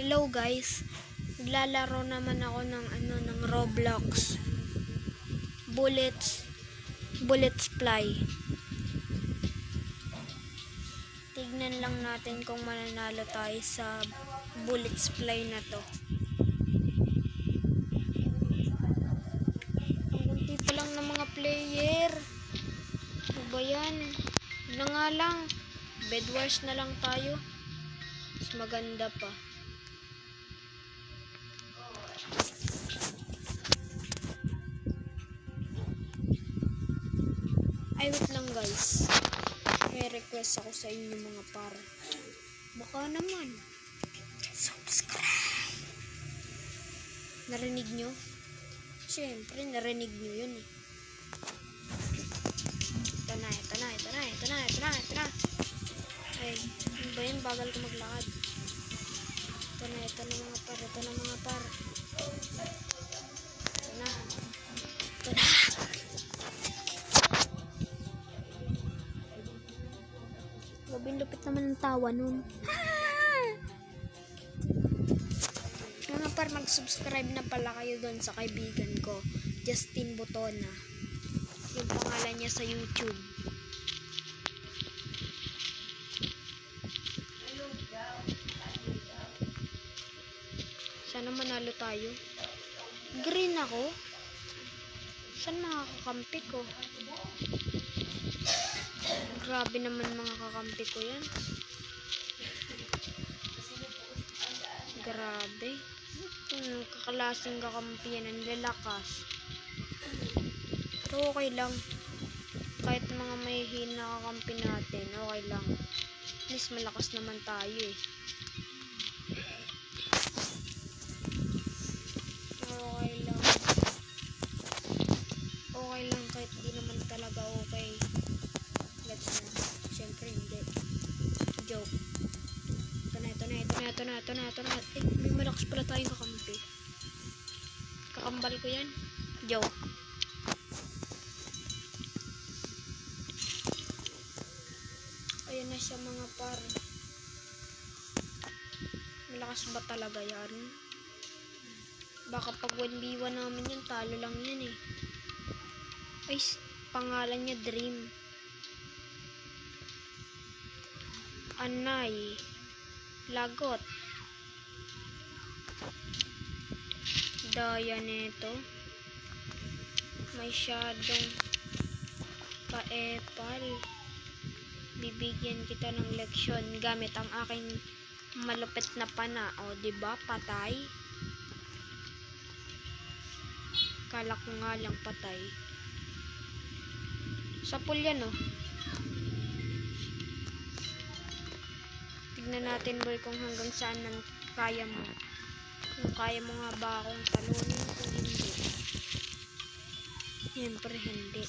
Hello guys, naglalaro naman ako ng Roblox. Bullets Fly. Tignan lang natin kung mananalo tayo sa Bullets Fly na to. Ang kunti pa lang ng mga player. Ano ba yan? Na nga lang, Bed Wars na lang tayo. Mas maganda pa. Ay, wait lang guys. May request ako sa inyo mga par. Baka naman. Subscribe. Narinig nyo? Siyempre, narinig nyo yun eh. Ito na. Ay, ano ba yun? Bagal ko maglakad. Ito na mga par. Ito na. Gabing lupit naman ng tawa nun. Mga par, mag-subscribe na pala kayo doon sa kaibigan ko, Justin Botona. Yung pangalan niya sa YouTube. Sana manalo tayo. Green ako. Saan makakakampi ko? Grabe naman mga kakampi ko yan. Grabe. Kakalasing kakampi yan. Ang lalakas. Pero okay lang. Kahit mga may hina kakampi natin, okay lang. At least malakas naman tayo eh. Okay lang kahit di naman talaga okay. Let's na. Siyempre hindi. Joke. Ito na. Eh, may malakas pala tayong kakampi. Kakambal ko yan. Joke. Ayan na siya mga par. Malakas ba talaga yan? Baka pag 1v1 namin yan, talo lang yan eh. Ay, pangalan niya Dream. Anay. Lagot. Daya neto. Masyadong kaepal. Bibigyan kita ng leksyon gamit ang aking malupit na pana. O, diba? Patay. Kala ko nga lang patay. Sa pool yan, oh. Tignan natin, boy, kung hanggang saan nang kaya mo. Kung kaya mo nga ba akong talunin, kung hindi. Siyempre, hindi.